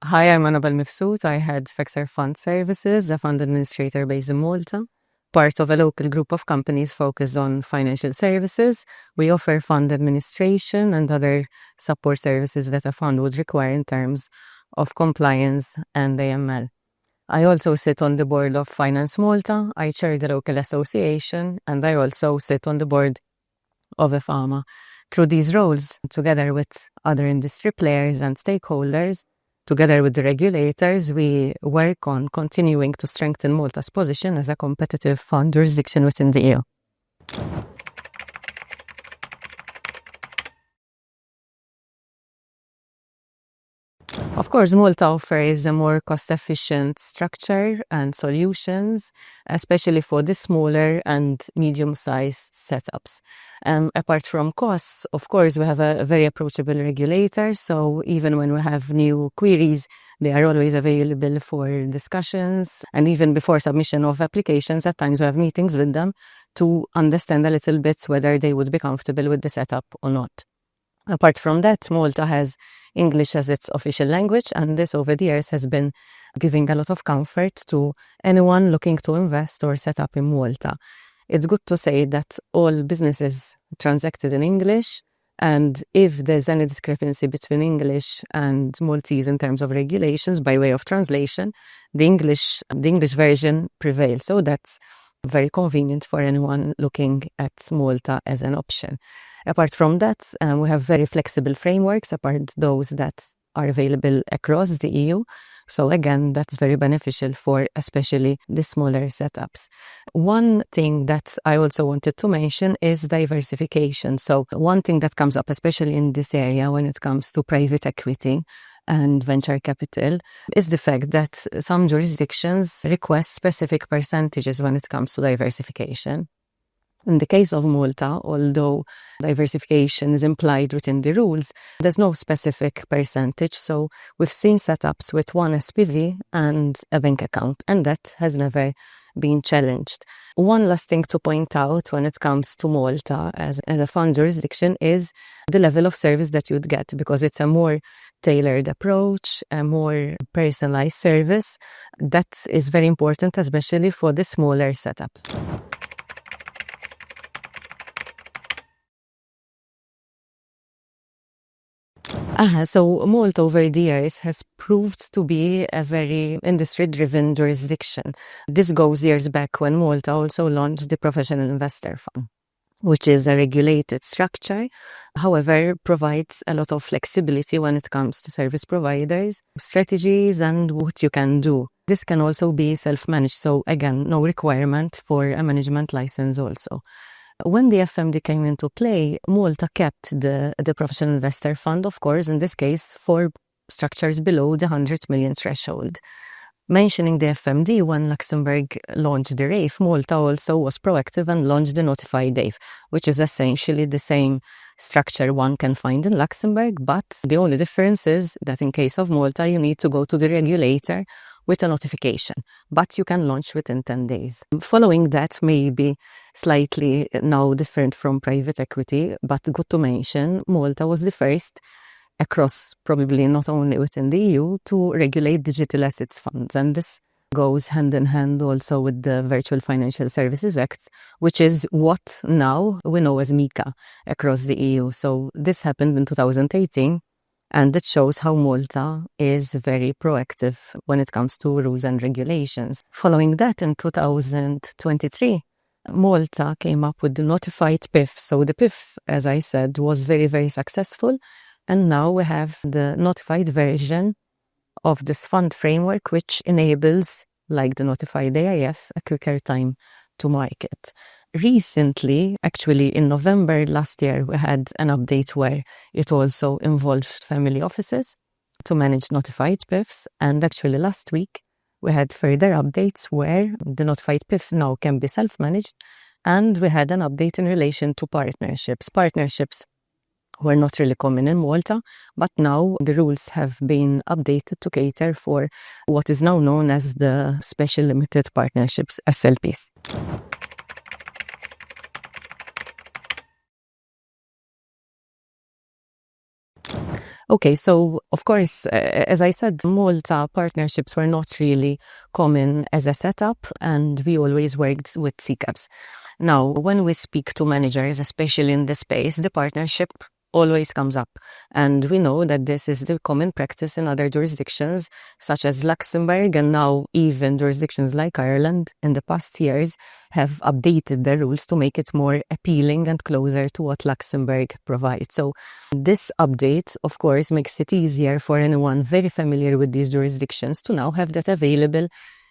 Hi, I'm Anabel Mifsud. I head Fexserv Fund Services, a fund administrator based in Malta. Part of a local group of companies focused on financial services. We offer fund administration and other support services that a fund would require in terms of compliance and AML. I also sit on the board of Finance Malta. I chair the local association, and I also sit on the board of EFAMA. Through these roles, together with other industry players and stakeholders, together with the regulators, we work on continuing to strengthen Malta's position as a competitive fund jurisdiction within the EU. Of course, Malta offers a more cost-efficient structure and solutions, especially for the smaller and medium-sized setups. Apart from costs, of course, we have a very approachable regulator, so even when we have new queries, they are always available for discussions. And even before submission of applications, at times we have meetings with them to understand a little bit whether they would be comfortable with the setup or not. Apart from that, Malta has English as its official language, and this over the years has been giving a lot of comfort to anyone looking to invest or set up in Malta. It's good to say that all businesses transacted in English, and if there's any discrepancy between English and Maltese in terms of regulations by way of translation, the English version prevails. So that's very convenient for anyone looking at Malta as an option. Apart from that, we have very flexible frameworks, apart those that are available across the EU. So again, that's very beneficial for especially the smaller setups. One thing that I also wanted to mention is diversification. So one thing that comes up, especially in this area when it comes to private equity and venture capital, is the fact that some jurisdictions request specific percentages when it comes to diversification. In the case of Malta, although diversification is implied within the rules, there's no specific percentage. So we've seen setups with one SPV and a bank account, and that has never been challenged. One last thing to point out when it comes to Malta as a fund jurisdiction is the level of service that you'd get, because it's a more tailored approach, a more personalized service. That is very important, especially for the smaller setups. So Malta over the years has proved to be a very industry-driven jurisdiction. This goes years back when Malta also launched the Professional Investor Fund, which is a regulated structure, however, provides a lot of flexibility when it comes to service providers, strategies, and what you can do. This can also be self-managed, so again, no requirement for a management license also. When the FMD came into play, Malta kept the Professional Investor Fund, of course, in this case, for structures below the 100 million threshold. Mentioning the FMD, when Luxembourg launched the RAIF, Malta also was proactive and launched the Notified DAIF, which is essentially the same structure one can find in Luxembourg, but the only difference is that in case of Malta, you need to go to the regulator with a notification, but you can launch within 10 days. Following that may be slightly now different from private equity, but good to mention, Malta was the first across probably not only within the EU to regulate digital assets funds. And this goes hand in hand also with the Virtual Financial Services Act, which is what now we know as MiCA across the EU. So this happened in 2018. And it shows how Malta is very proactive when it comes to rules and regulations. Following that, in 2023, Malta came up with the notified PIF. So the PIF, as I said, was very, very successful. And now we have the notified version of this fund framework, which enables, like the notified AIF, a quicker time to market. Recently, actually in November last year, we had an update where it also involved family offices to manage notified PIFs. And actually last week, we had further updates where the notified PIF now can be self-managed. And we had an update in relation to partnerships. Partnerships were not really common in Malta, but now the rules have been updated to cater for what is now known as the Special Limited Partnerships, SLPs. Okay, so of course, as I said, Malta partnerships were not really common as a setup, and we always worked with CCAPs. Now, when we speak to managers, especially in the space, the partnership always comes up. And we know that this is the common practice in other jurisdictions, such as Luxembourg, and now even jurisdictions like Ireland in the past years have updated their rules to make it more appealing and closer to what Luxembourg provides. So this update, of course, makes it easier for anyone very familiar with these jurisdictions to now have that available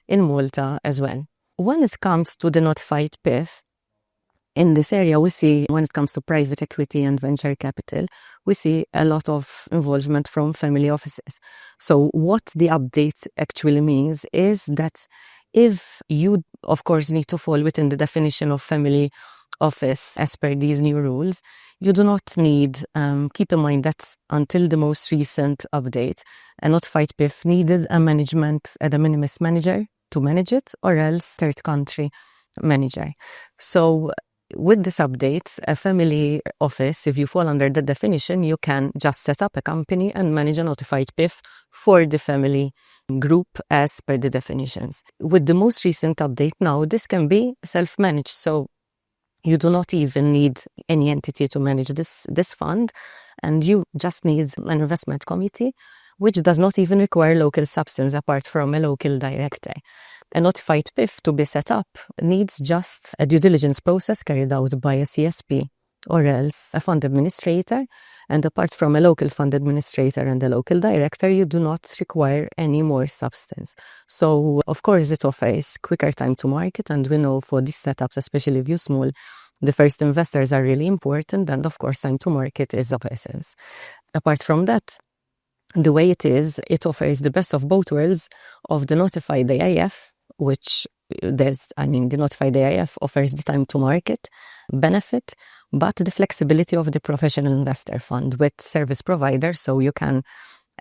in Malta as well. When it comes to the notified PIF, in this area, we see, when it comes to private equity and venture capital, we see a lot of involvement from family offices. So what the update actually means is that if you, of course, need to fall within the definition of family office as per these new rules, you do not need, keep in mind that until the most recent update, a notified PIF needed a management at a minimis manager to manage it, or else third country manager. So with this update, a family office, if you fall under the definition, you can just set up a company and manage a notified PIF for the family group as per the definitions. With the most recent update now, this can be self-managed. So you do not even need any entity to manage this fund, and you just need an investment committee, which does not even require local substance apart from a local director. A notified PIF to be set up needs just a due diligence process carried out by a CSP or else a fund administrator. And apart from a local fund administrator and a local director, you do not require any more substance. So, of course, it offers quicker time to market. And we know for these setups, especially if you're small, the first investors are really important. And of course, time to market is of essence. Apart from that, the way it is, it offers the best of both worlds of the notified AIF, which the notified AIF offers the time to market benefit, but the flexibility of the professional investor fund with service providers, so you can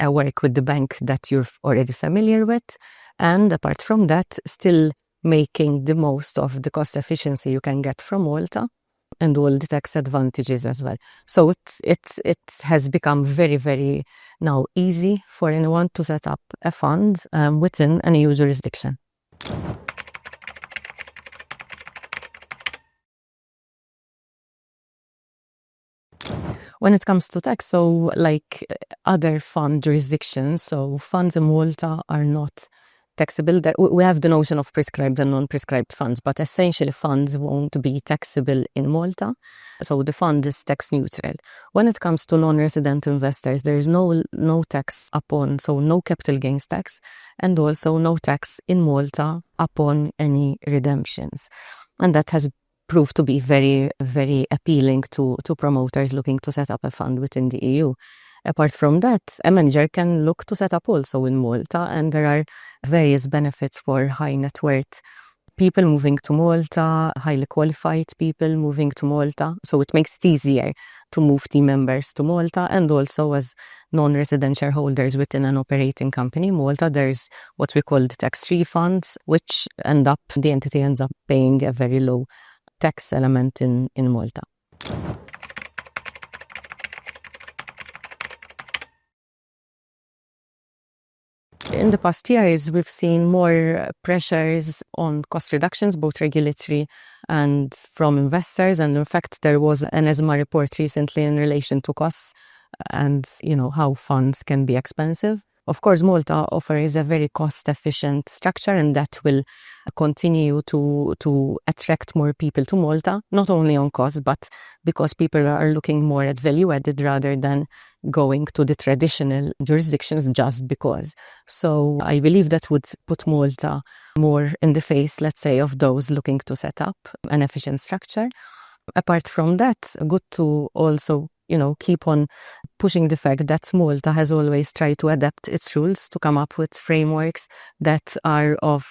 work with the bank that you're already familiar with, and apart from that, still making the most of the cost efficiency you can get from Malta and all the tax advantages as well. So it has become very, very now easy for anyone to set up a fund within an EU jurisdiction. When it comes to tax, so like other fund jurisdictions, so funds in Malta are not taxable. We have the notion of prescribed and non-prescribed funds, but essentially funds won't be taxable in Malta. So the fund is tax neutral. When it comes to non-resident investors, there is no tax upon, so no capital gains tax, and also no tax in Malta upon any redemptions. And that has proved to be very, very appealing to promoters looking to set up a fund within the EU. Apart from that, a manager can look to set up also in Malta, and there are various benefits for high net worth people moving to Malta, highly qualified people moving to Malta. So it makes it easier to move team members to Malta, and also as non-resident shareholders within an operating company in Malta, there's what we call the tax refunds, which the entity ends up paying a very low tax element in Malta. In the past years, we've seen more pressures on cost reductions, both regulatory and from investors. And in fact, there was an ESMA report recently in relation to costs and, how funds can be expensive. Of course, Malta offers a very cost-efficient structure, and that will continue to attract more people to Malta, not only on cost, but because people are looking more at value added rather than going to the traditional jurisdictions just because. So I believe that would put Malta more in the face, let's say, of those looking to set up an efficient structure. Apart from that, good to also keep on pushing the fact that Malta has always tried to adapt its rules to come up with frameworks that are of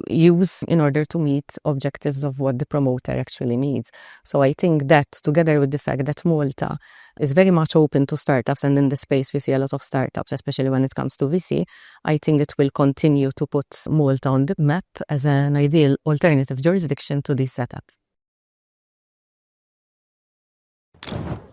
use in order to meet objectives of what the promoter actually needs. So I think that together with the fact that Malta is very much open to startups, and in the space we see a lot of startups, especially when it comes to VC, I think it will continue to put Malta on the map as an ideal alternative jurisdiction to these setups.